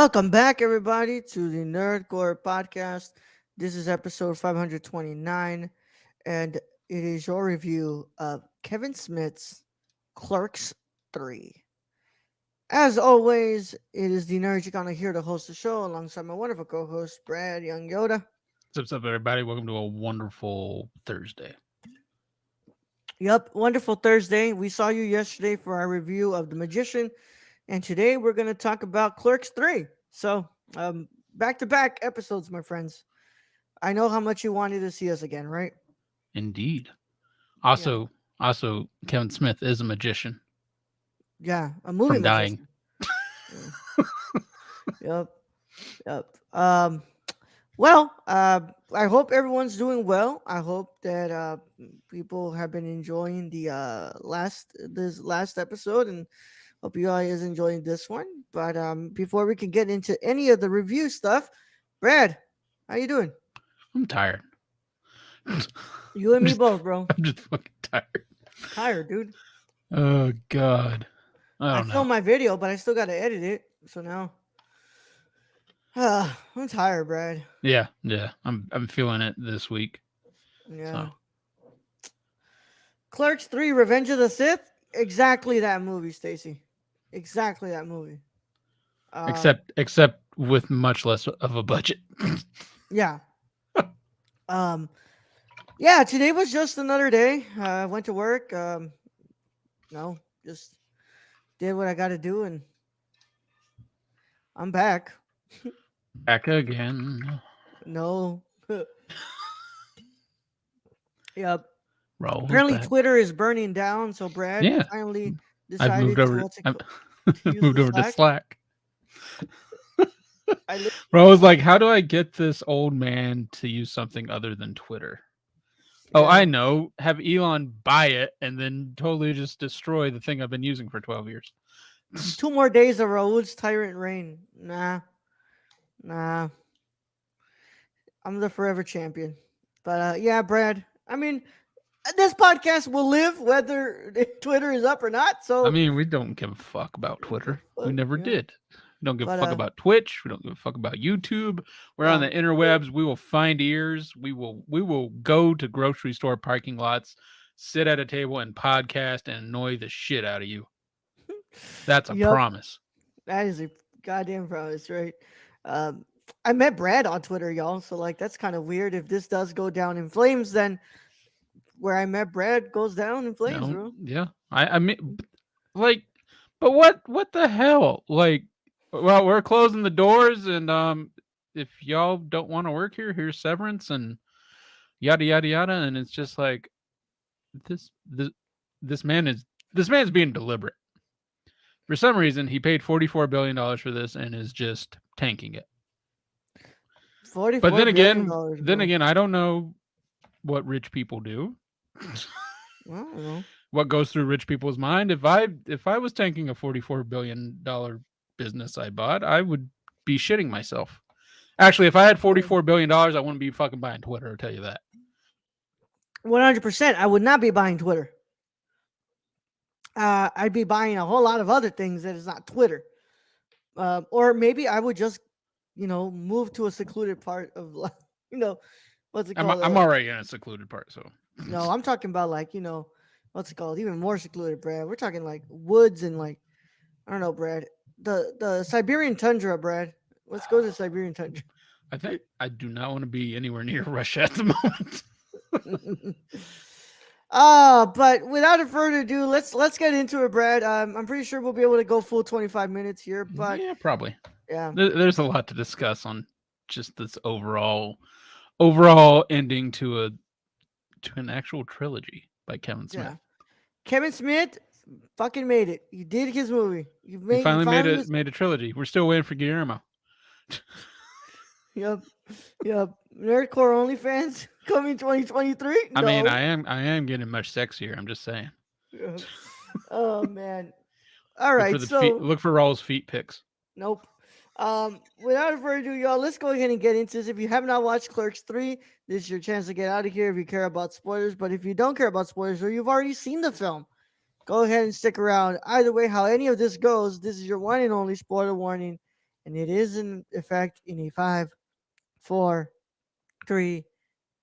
Welcome back, everybody, to the Nerdcore podcast. This is episode 529, and it is your review of Kevin Smith's Clerks 3. As always, it is the Nerd you're gonna hear to host the show alongside my wonderful co-host, Brad Young Yoda. What's up, everybody? Welcome to a wonderful Thursday. Yep, wonderful Thursday. We saw you yesterday for our review of The Magician, and today we're gonna talk about Clerks 3. So, back-to-back episodes, my friends. I know how much you wanted to see us again, right? Indeed. Yeah. Also, Kevin Smith is a magician Yeah, a movie from dying. magician. Yeah. Yep. Yep. Well, I hope everyone's doing well. I hope that people have been enjoying the this last episode, and hope you guys is enjoying this one. But before we can get into any of the review stuff, Brad, how you doing? I'm tired. I'm You and me just, both, bro. I'm just fucking tired. Tired, dude. Oh God, I I don't know. filmed my video, but I still got to edit it. So now, I'm tired, Brad. Yeah. I'm feeling it this week. So Yeah. Clerks 3 Revenge of the Sith. Exactly that movie, Stacy. Exactly that movie. Um except with much less of a budget. yeah. Um yeah, today was just another day. I went to work, no, just did what I got to do and I'm back. Back again. No. Yep. Rolls Apparently back. Twitter is burning down, so Brad Yeah, finally I've moved decided to over. I've to use moved the over to Slack. Slack. I li- Bro, I was like, how do I get this old man to use something other than Twitter? Oh, yeah. I know. Have Elon buy it and then totally just destroy the thing I've been using for 12 years. 2 more days of Raoul's Tyrant Reign. Nah. I'm the forever champion. But yeah, Brad. I mean, this podcast will live whether Twitter is up or not. I So mean, we don't give a fuck about who gives Twitter. a We fuck? never Yeah. did. We don't give a But fuck about Twitch. We don't give a fuck about YouTube. We're on yeah, the interwebs. We will find ears. We will go to grocery store parking lots, sit at a table and podcast and annoy the shit out of you. That's a yep, promise. that is a goddamn promise, right? Um, I met Brad on Twitter, y'all. So like, that's kind of weird. If this does go down in flames, then where I met Brad goes down in flames, No, bro. yeah. I mean, like, but what the hell? Like, well, we're closing the doors, and if y'all don't want to work here, here's severance and yada yada yada, and it's just like this this this man is this man's being deliberate. For some reason, he paid $44 billion for this and is just tanking it. But $44 then billion, again, dollars, bro. I don't know what rich people do. I don't know. What goes through rich people's mind? If I was tanking a $44 billion business I bought, I would be shitting myself. Actually, if I had $44 billion, I wouldn't be fucking buying Twitter. I'll tell you that. 100%. I would not be buying Twitter. I'd be buying a whole lot of other things that is not Twitter. Or maybe I would just, move to a secluded part of, you know, what's it called? I'm already in a secluded part, so No, I'm talking about like, what's it called? Even more secluded, Brad. We're talking like woods and like, I don't know, Brad. The Siberian tundra, Brad. Let's go to the Siberian tundra. I think I do not want to be anywhere near Russia at the moment. But without further ado, let's get into it, Brad. I'm pretty sure we'll be able to go full 25 minutes here, but Yeah, probably. yeah, There's a lot to discuss on just this overall ending to an actual trilogy by Kevin Smith. yeah. Kevin Smith fucking made it. He did his movie. He He finally finally was. made a trilogy. We're still waiting for Guillermo. Yep, yep. Nerdcore OnlyFans coming 2023. I mean, No. I am getting much sexier. I'm just saying. Yep. Oh man. All right. So Look for Raul's feet pics. nope. Without further ado, y'all, let's go ahead and get into this. If you have not watched Clerks 3, this is your chance to get out of here if you care about spoilers. But if you don't care about spoilers or you've already seen the film, go ahead and stick around. Either way, how any of this goes, this is your one and only spoiler warning. and it is in effect in a five, four, three,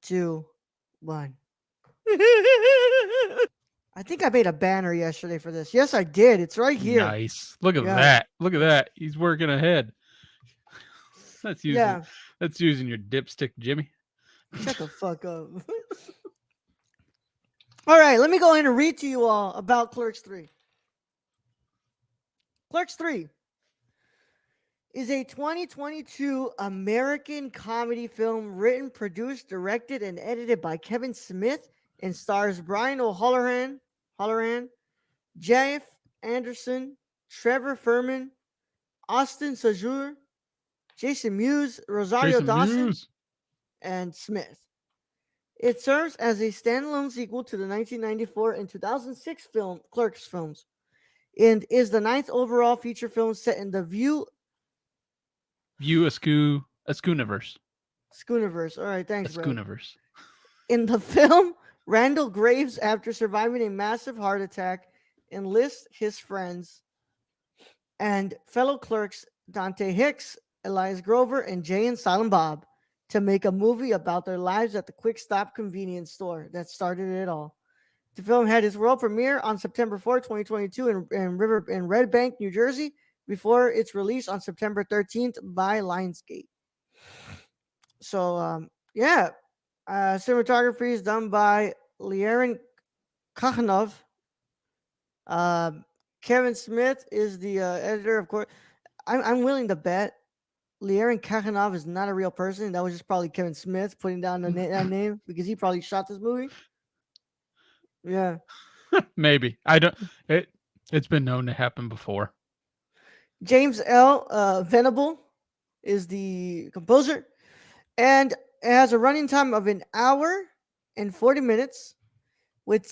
two, one. I think I made a banner yesterday for this. Yes, I did. It's right here. Nice. Look at Yeah. that. Look at that. He's working ahead. That's using Yeah. that's using your dipstick, Jimmy. Shut the fuck up. All right, let me go ahead and read to you all about Clerks 3. Clerks 3 is a 2022 American comedy film written, produced, directed, and edited by Kevin Smith and stars Brian O'Halloran, Jeff Anderson, Trevor Furman, Austin Sajur, Jason Mewes, Rosario Jason Dawson, Mewes. and Smith. It serves as a standalone sequel to the 1994 and 2006 film Clerks films, and is the ninth overall feature film set in the View View a Schooniverse. Schoonerverse. All right, A thanks, Brad. Schooniverse. In the film, Randall Graves, after surviving a massive heart attack, enlists his friends and fellow clerks Dante Hicks, Elias Grover, and Jay and Silent Bob to make a movie about their lives at the quick stop convenience store that started it all. The film had its world premiere on September 4th, 2022 in Red Bank, New Jersey, before its release on September 13th by Lionsgate. So, yeah, cinematography is done by Liaren Kakhanov. Um, Kevin Smith is the editor, of course. I'm willing to bet Liaren Kakhanov is not a real person. That was just probably Kevin Smith putting down that name because he probably shot this movie. Yeah. Maybe. I don't it it's been known to happen before. James L. Venable is the composer, and it has a running time of an hour and 40 minutes. With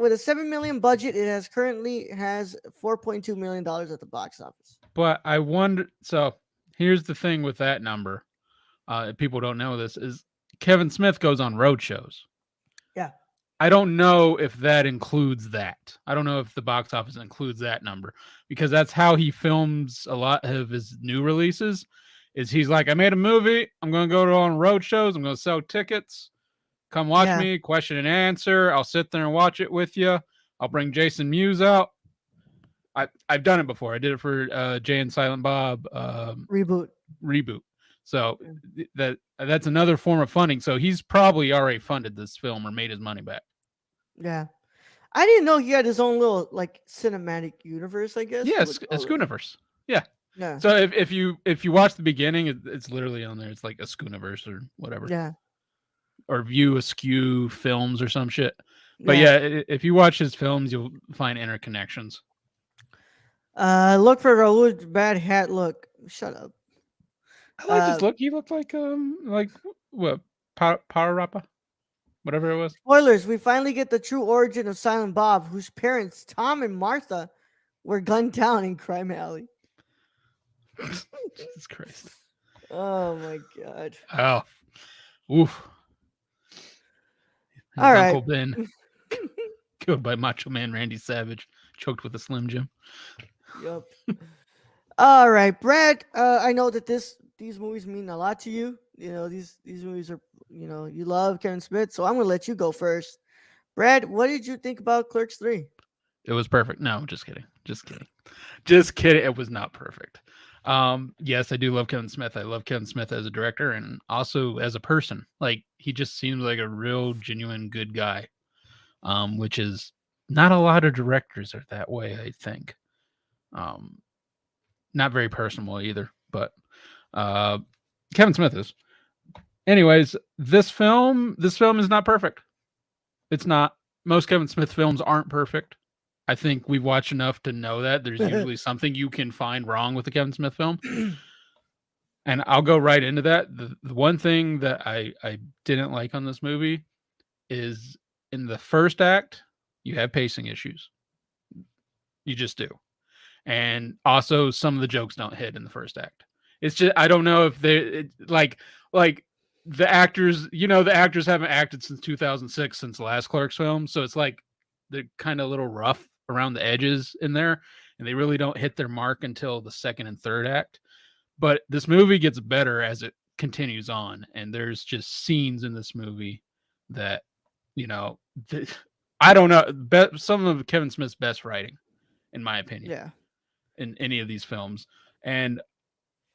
with a 7 million budget, it has currently has $4.2 million at the box office. But I wonder, so here's the thing with that number. If people don't know this, is Kevin Smith goes on road shows. Yeah, I don't know if that includes that. I don't know if the box office includes that number because that's how he films a lot of his new releases. Is he's like, I made a movie. I'm going to go on road shows. I'm going to sell tickets. Come watch yeah, me. Question and answer. I'll sit there and watch it with you. I'll bring Jason Mewes out. I've done it before. I did it for Jay and Silent Bob reboot. reboot. So Yeah. that's another form of funding. So he's probably already funded this film or made his money back. Yeah. I didn't know he had his own little like cinematic universe. I guess. Yes, a Schooniverse. Yeah. Yeah, So if you watch the beginning, it's literally on there. It's like a Schooniverse or whatever, yeah, or View Askew Films or some shit. But yeah. yeah, if you watch his films, you'll find interconnections. Look for Raoul's bad hat. Look, shut up. I liked his Uh, look. He looked like what Parappa, whatever it was. Spoilers. We finally get the true origin of Silent Bob, whose parents Tom and Martha were gunned down in Crime Alley. Jesus Christ. Oh my god. Oh, oof. All His right. Uncle Ben killed by Macho Man Randy Savage, choked with a Slim Jim. Yup. All right, Brad. I know that these movies mean a lot to you. You know these movies are you love Kevin Smith, so I'm gonna let you go first. Brad, what did you think about Clerks 3? It was perfect. No, just kidding. Just kidding. Just kidding. It was not perfect. Yes, I do love Kevin Smith. I love Kevin Smith as a director and also as a person. Like he just seems like a real genuine good guy. Which is not a lot of directors are that way, I think. Um, not very personable either, but uh Kevin Smith is. Anyways, this film is not perfect. It's not. Most Kevin Smith films aren't perfect. I think we've watched enough to know that there's usually something you can find wrong with a Kevin Smith film. And I'll go right into that. The one thing that I didn't like on this movie is in the first act, you have pacing issues. You just do. And also some of the jokes don't hit in the first act. It's just I don't know if like the actors, the actors haven't acted since 2006 since the last Clerks film, so it's like they're kind of a little rough around the edges in there and they really don't hit their mark until the second and third act. But this movie gets better as it continues on, and there's just scenes in this movie that you know, I don't know, some of Kevin Smith's best writing, in my opinion, Yeah. in any of these films. And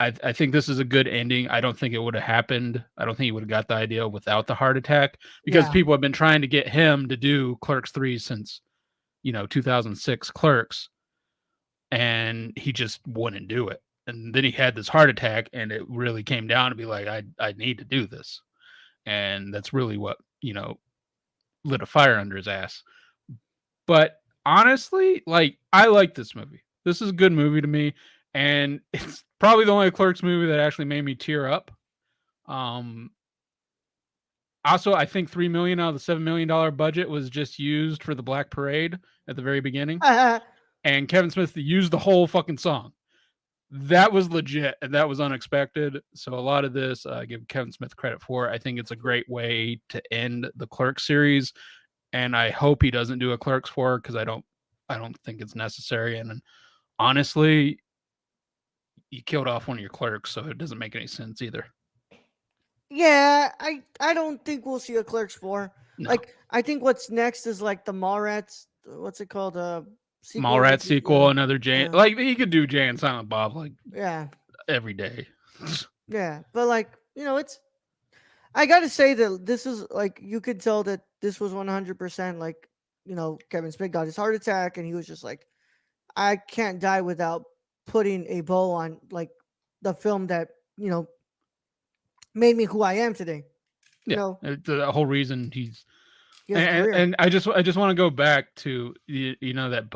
I think this is a good ending. I don't think it would have happened. I don't think he would have got the idea without the heart attack, because Yeah. people have been trying to get him to do Clerks 3 since, 2006 Clerks, and he just wouldn't do it. And then he had this heart attack, and it really came down to be like, I need to do this. And that's really what, lit a fire under his ass. But honestly, like, I like this movie. This is a good movie to me, and it's probably the only Clerks movie that actually made me tear up. Um, Also, I think 3 million out of the $7 million budget was just used for the Black Parade at the very beginning, and Kevin Smith used the whole fucking song. That was legit, and that was unexpected. So a lot of this, I give Kevin Smith credit for. I think it's a great way to end the Clerks series, and I hope he doesn't do a Clerks 4, because I don't think it's necessary. And honestly, you killed off one of your clerks, so it doesn't make any sense either. Yeah, I don't think we'll see a Clerks 4. No. Like, I think what's next is like the Mallrats, what's it called? Sequel Mallrats with sequel, another Jay. yeah, Like, he could do Jay and Silent Bob like yeah, every day. yeah. But like, it's I got to say that this is like you could tell that this was 100% like, Kevin Smith got his heart attack and he was just like, I can't die without putting a bow on like the film that, made me who I am today. You Yeah, know, the whole reason he's he has a and, career. and I just want to go back to that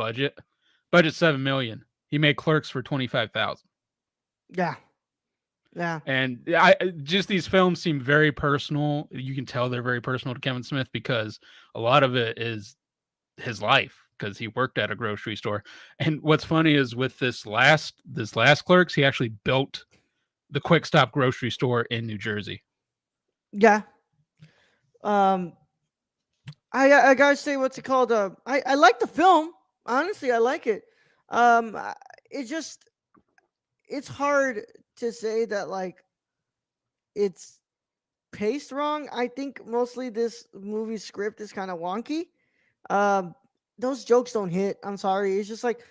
budget 7 million. He made Clerks for 25,000. Yeah. Yeah. And just these films seem very personal. You can tell they're very personal to Kevin Smith, because a lot of it is his life, because he worked at a grocery store. And what's funny is, with this last Clerks, he actually built the Quick Stop grocery store in New Jersey. Yeah. Um I gotta say, what's it called? I like the film. Honestly, I like it. It just it's hard to say that like it's paced wrong. I think mostly this movie script is kind of wonky. Um, those jokes don't hit. I'm sorry. It's just like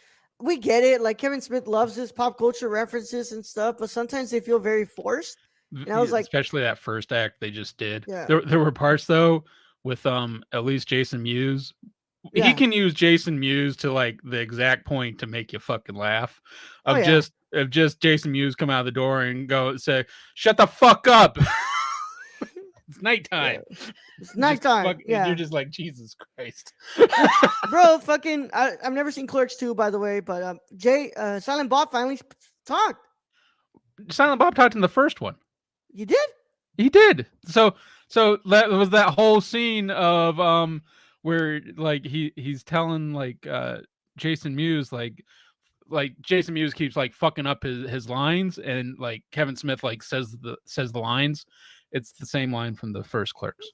we get it. Like Kevin Smith loves his pop culture references and stuff, but sometimes they feel very forced. And I was like, Especially that first act they just did. yeah, There were parts though with at least Jason Mewes. He yeah, can use Jason Mewes to like the exact point to make you fucking laugh. oh Of yeah, just Jason Mewes come out of the door and go say, "Shut the fuck up." It's yeah. nighttime. It's Just nighttime. fuck, you're Yeah, just like, Jesus Christ. bro. Fucking, I've never seen Clerks 2, by the way, but Silent Bob finally talked. Silent Bob talked in the first one. You did? He did. So that was that whole scene of where like he's telling like Jason Mewes like Jason Mewes keeps like fucking up his lines, and like Kevin Smith like says the lines. It's the same line from the first Clerks.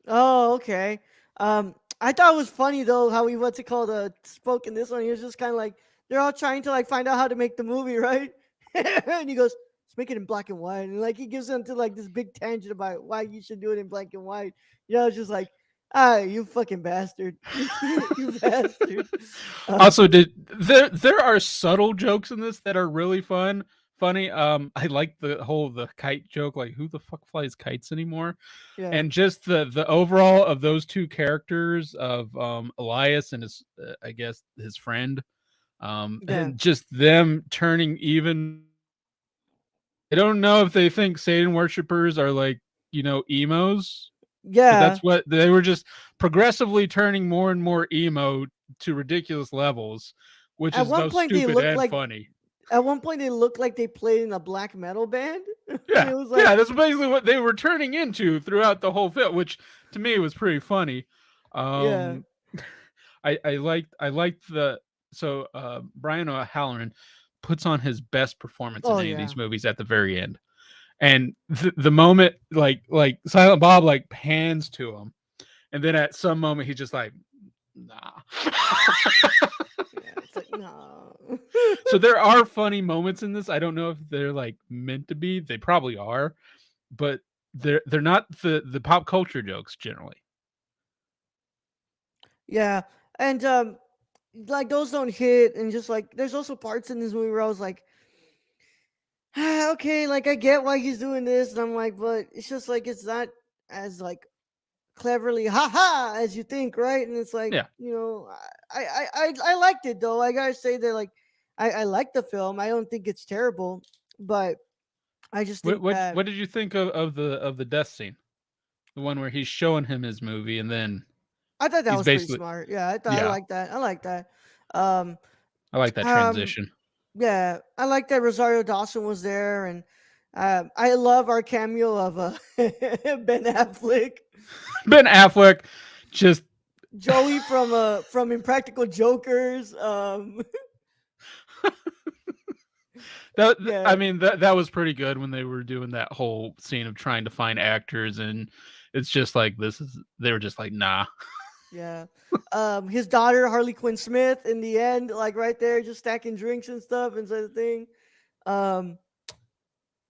Oh, okay. I thought it was funny though how he what's it called spoke in this one. He was just kind of like they're all trying to like find out how to make the movie, right? And he goes, "Let's make it in black and white." And like he gives them to like this big tangent about why you should do it in black and white. It's just like, you fucking bastard, you bastard. Um, Also, there are subtle jokes in this that are really funny. I like the kite joke, like, who the fuck flies kites anymore? yeah, And just the overall of those two characters of Elias and his I guess his friend, yeah, and just them turning even. I don't know if they think Satan worshippers are like, emos, but yeah. that's what they were, just progressively turning more and more emo to ridiculous levels, which At is one both point they stupid looked and like funny. they played in a black metal band. Yeah, It was like, yeah, that's basically what they were turning into throughout the whole film, which to me was pretty funny. yeah. Um, I liked the so Brian O'Halloran puts on his best performance in Oh any of yeah. these movies at the very end, and the moment like Silent Bob like pans to him, and then at some moment he's just like, nah. Yeah, it's like no. So there are funny moments in this. I don't know if they're like meant to be. They probably are, but they're not the pop culture jokes generally. Yeah, and like those don't hit, and just like there's also parts in this movie where I was like, okay, like I get why he's doing this, and I'm like, but it's just like it's not as like cleverly haha as you think, right? And it's like, Yeah. I liked it though. I gotta say that like I like the film. I don't think it's terrible, but I just What think what that what did you think of the death scene? The one where he's showing him his movie and then I thought that he's was pretty basically smart. Yeah, I thought I yeah. like that. I like that. Um, I like that um, transition. yeah, I like that Rosario Dawson was there, and I love our cameo of Ben Affleck, Ben Affleck just Joey from Impractical Jokers. that I Yeah, mean that was pretty good when they were doing that whole scene of trying to find actors and it's just like this is they were just like nah. yeah. His daughter Harley Quinn Smith in the end, like right there, just stacking drinks and stuff inside the thing. Um,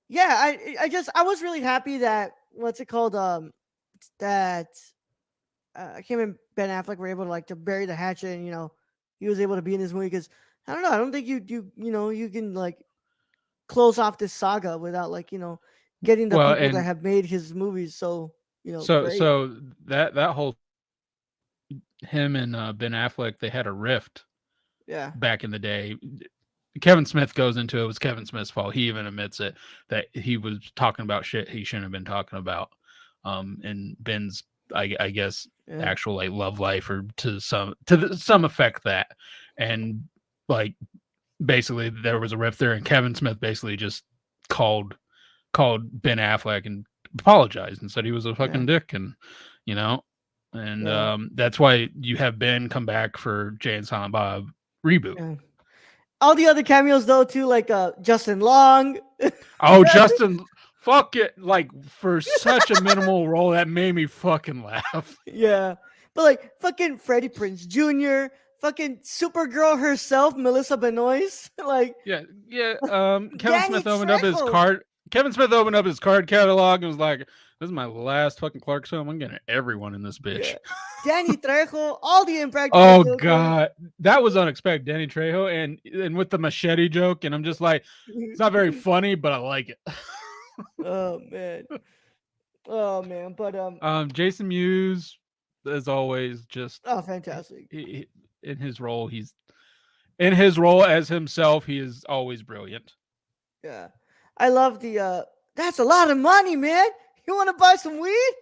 yeah, I was really happy that what's it called that him and Ben Affleck were able to like to bury the hatchet, and he was able to be in this movie because I don't know, I don't think you can like close off this saga without like getting the Well, people that and have made his movies so so great. so that whole him and Ben Affleck they had a rift Yeah, back in the day. Kevin Smith goes into it was Kevin Smith's fault. He even admits it that he was talking about shit he shouldn't have been talking about. And Ben's, I guess, yeah, actual like love life or some effect that, and like basically there was a rift there, and Kevin Smith basically just called Ben Affleck and apologized and said he was a yeah, fucking dick, and you know, and yeah, that's why you have Ben come back for Jay and Silent Bob reboot. yeah. All the other cameos though too, like Justin Long. Oh, Justin, fuck it! Like for such a minimal role, that made me fucking laugh. Yeah, but like fucking Freddie Prince Jr., fucking Supergirl herself, Melissa Benoist, like Yeah, yeah. Kevin Danny Smith opened up his Trejo. card. Kevin Smith opened up his card catalog and was like, "This is my last fucking Clerks film. I'm getting everyone in this bitch." Yeah, Danny Trejo, all the Impractical Oh Jokers. god, that was unexpected. Danny Trejo and with the machete joke, and I'm just like, it's not very funny, but I like it. Oh man, oh man, but Jason Mewes, as always, just oh he, fantastic. in his role, he's in his role as himself. He is always brilliant. Yeah, I love the. That's a lot of money, man. You want to buy some weed?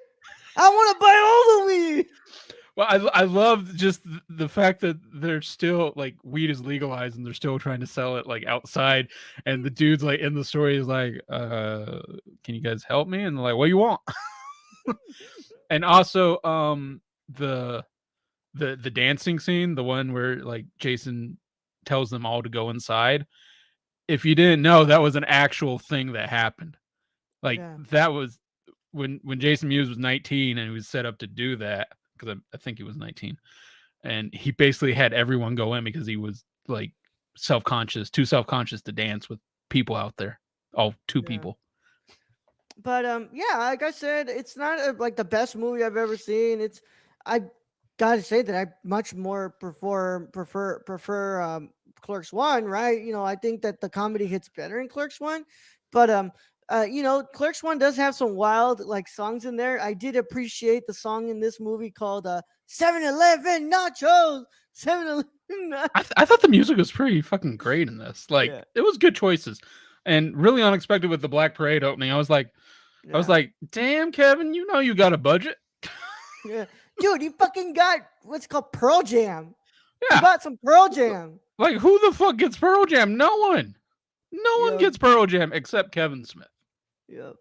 I want to buy all the weed. Well, I love just the fact that they're still like weed is legalized and they're still trying to sell it like outside, and the dude's like in the story is like, can you guys help me? And they're like, what do you want? And also, the the dancing scene, the one where like Jason tells them all to go inside. If you didn't know, that was an actual thing that happened. Like Yeah, that was when Jason Mewes was 19 and he was set up to do that because I think he was 19, and he basically had everyone go in because he was like too self conscious to dance with people out there, all two yeah. people. But yeah, like I said, it's not like the best movie I've ever seen. I gotta say that I much more prefer Clerks One, right? I think that the comedy hits better in Clerks One, but Clerks One does have some wild like songs in there. I did appreciate the song in this movie called 7-Eleven Nachos. 7-Eleven. I thought the music was pretty fucking great in this. Yeah, Like it was good choices, and really unexpected with the Black Parade opening. I was yeah, like, damn, Kevin, you know you got a budget. yeah. Dude, you fucking got what's called Pearl Jam. You Yeah, bought some Pearl Jam. like who the fuck gets Pearl Jam? No one. No one Yep, gets Pearl Jam except Kevin Smith. yep.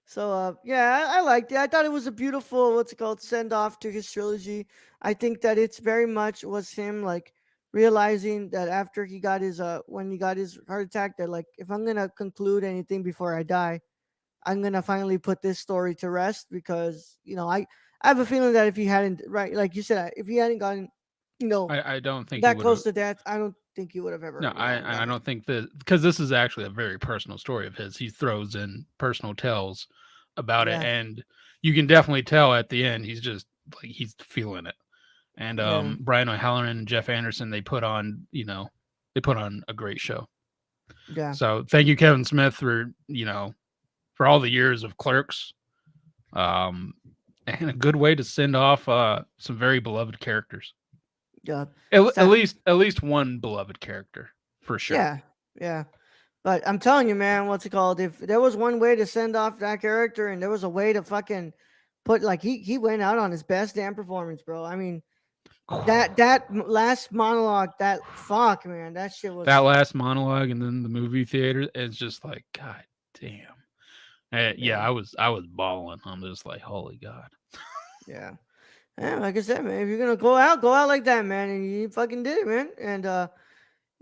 So yeah, I liked it. I thought it was a beautiful what's it called send off to his trilogy. I think that it's very much was him like realizing that after he got his when he got his heart attack that like if I'm gonna conclude anything before I die, I'm gonna finally put this story to rest because I have a feeling that if he hadn't right like you said if he hadn't gotten you know I don't think he that would have. close to death, I don't. think he would have No, ever, I done it. don't think that, because this is actually a very personal story of his. He throws in personal tales about it, Yeah, and you can definitely tell at the end he's just like he's feeling it. And yeah, Brian O'Halloran and Jeff Anderson, they put on a great show. yeah, So thank you, Kevin Smith, for for all the years of Clerks, um, and a good way to send off some very beloved characters. yeah. At Sta- least one beloved character for sure. yeah, yeah. But I'm telling you, man, what's it called? If there was one way to send off that character, and there was a way to fucking put like he went out on his best damn performance, bro. I mean, last monologue, that fuck, man, that shit That was last monologue and then the movie theater, it's just like, God damn. Yeah, yeah, I was bawling. I'm just like, holy God. yeah. Yeah, like I said, man, if you're gonna go out like that, man, and you fucking did it, man. And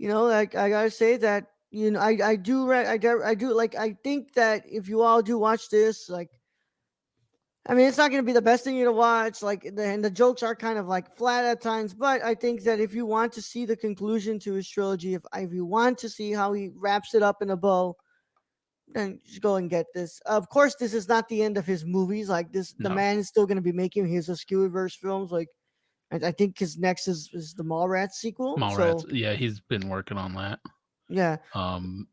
like I gotta say that I do like I think that if you all do watch this, like I mean, it's not gonna be the best thing you to watch, like and the jokes are kind of like flat at times, but I think that if you want to see the conclusion to his trilogy, if you want to see how he wraps it up in a bow, then just go and get this. Of course, this is not the end of his movies. Like this, the No. man is still gonna be making his Askewverse films, like. And I think his next is the Mallrats sequel. Mallrats. So Yeah, he's been working on that. yeah, Um,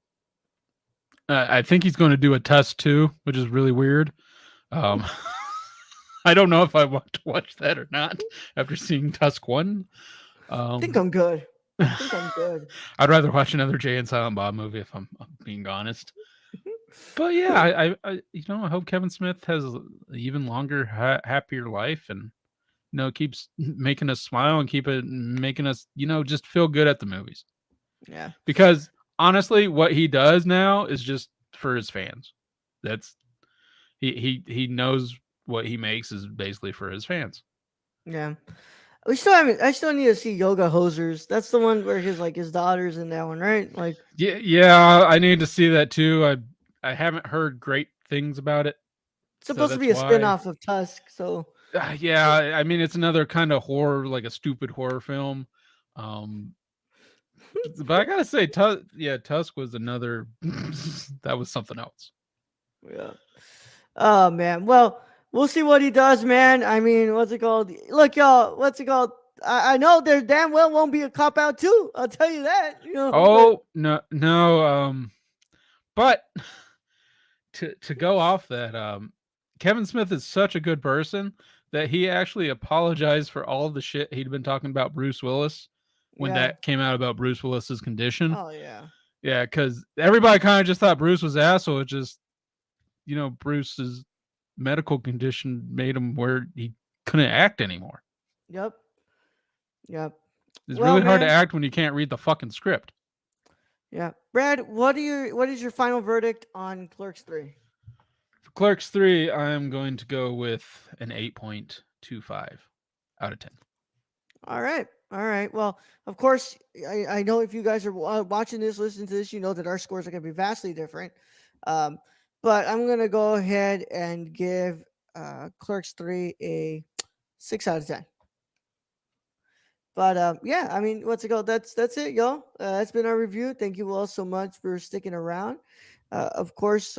I think he's going to do a test too, which is really weird. Um, I don't know if I want to watch that or not after seeing Tusk 1. I think Um, I'm good. I think I'm good. I'd rather watch another Jay and Silent Bob movie if I'm being honest. But yeah, I I hope Kevin Smith has an even longer, happier life, and keeps making us smile and keep it making us just feel good at the movies. Yeah, Because honestly, what he does now is just for his fans. That's he knows what he makes is basically for his fans. yeah. We still haven't. I still need to see Yoga Hosers. That's the one where his daughter's in that one, right? Like Yeah, yeah, I need to see that too. I haven't heard great things about it, it's so supposed to that's be a why. spin-off of Tusk. So Yeah, I mean it's another kind of horror, like a stupid horror film. Um, but I gotta say, Tusk was another. That was something else. yeah. Oh man. Well, we'll see what he does, man. I mean, what's it called? Look, y'all. What's it called? I know there damn well won't be a cop out too. I'll tell you that. But Oh no, no. But to go off that, Kevin Smith is such a good person that he actually apologized for all the shit he'd been talking about Bruce Willis when yeah. that came out about Bruce Willis's condition. Oh yeah. Yeah, because everybody kind of just thought Bruce was asshole. It just Bruce's medical condition made him where he couldn't act anymore. Yep. Yep. It's Well, really hard to man. act when you can't read the fucking script. Yeah. Brad, what is your final verdict on Clerks 3? For Clerks 3, I'm going to go with an 8.25 out of 10. All right. All right. Well, of course, I know if you guys are watching this, listening to this, you know that our scores are going to be vastly different. Um, but I'm going to go ahead and give Clerks 3 a 6 out of 10. But yeah, I mean, what's it called? That's it, y'all. That's been our review. Thank you all so much for sticking around. Of course,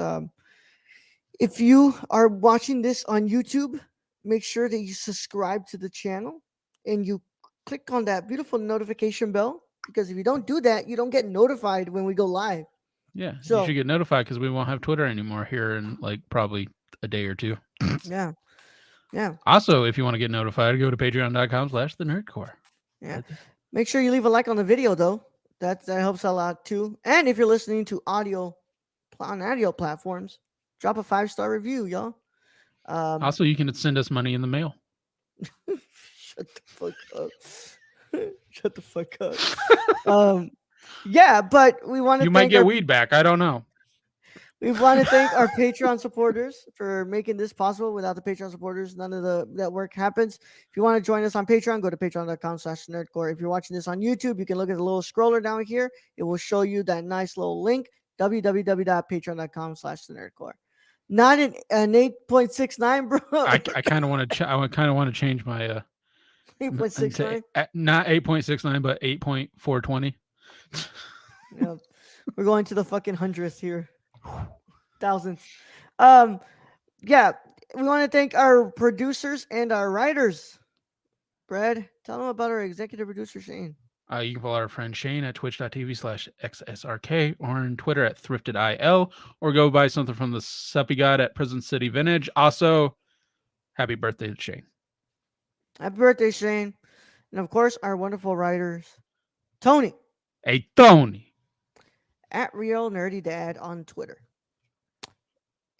if you are watching this on YouTube, make sure that you subscribe to the channel and you click on that beautiful notification bell because if you don't do that, you don't get notified when we go live. Yeah, you should So, get notified because we won't have Twitter anymore here in like probably a day or two. yeah, yeah, Also, if you want to get notified, go to patreon.com/the nerdcore. yeah. Right there. Make sure you leave a like on the video though. That helps a lot too. And if you're listening to audio on audio platforms, drop a 5-star review, y'all. Um, Also, you can send us money in the mail. shut the fuck up. Shut the fuck up. Um, yeah, but we want to You might thank get weed back. I don't know. we want to thank our Patreon supporters for making this possible. Without the Patreon supporters, none of that work happens. If you want to join us on Patreon, go to patreon.com/nerdcore. If you're watching this on YouTube, you can look at the little scroller down here. It will show you that nice little link, www.patreon.com/nerdcore. Not an 8.69, bro. I kind of want to. I kind of want to change my to 8.69. not 8.69 but 8.420. You know, we're going to the fucking hundredth here, thousands. Um, yeah, we want to thank our producers and our writers. Brad, tell them about our executive producer Shane. You can follow our friend Shane at twitch.tv/XSRK or on Twitter at thriftedil or go buy something from the Suppy God at Prison City Vintage. Also, happy birthday to Shane. Happy birthday, Shane, and of course our wonderful writers, Tony Hey, Tony. at Real Nerdy Dad on Twitter,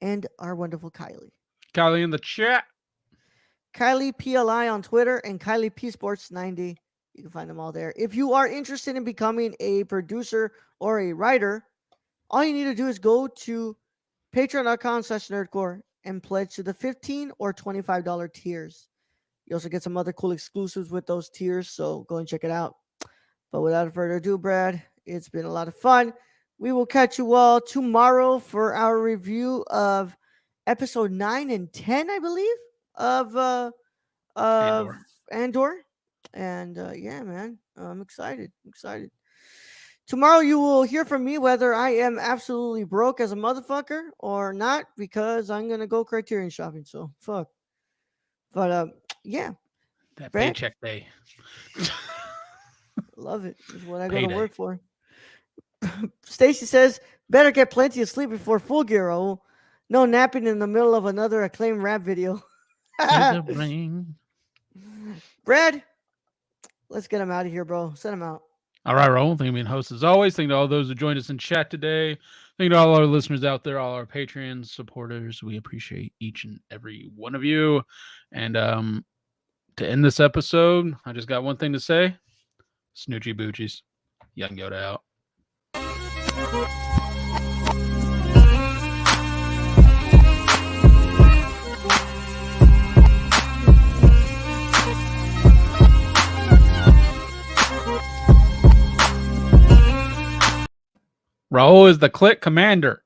and our wonderful Kylie in the chat. Kylie PLI on Twitter, and Kylie P Sports 90. You can find them all there. If you are interested in becoming a producer or a writer, all you need to do is go to patreon.com/nerdcore and pledge to the $15 or $25 tiers. You also get some other cool exclusives with those tiers, so go and check it out. But without further ado, Brad, it's been a lot of fun. We will catch you all tomorrow for our review of episode 9 and 10, I believe, of Andor. And yeah, man, I'm excited. Tomorrow you will hear from me whether I am absolutely broke as a motherfucker or not, because I'm gonna go Criterion shopping. So fuck. But yeah, That Brad, paycheck day. love it. Is what I go to Payday. work for. Stacy says, better get plenty of sleep before Full Gear. Oh, no napping in the middle of another acclaimed rap video. There's a ring. Brad, let's get him out of here, bro. Send him out. All right, Raul. Thank you, being host as always. Thank you to all those who joined us in chat today. Thank you to all our listeners out there, all our Patreon supporters. We appreciate each and every one of you. And to end this episode, I just got one thing to say. Snoochie Boochies. Young Yoda out. Raul is the click commander.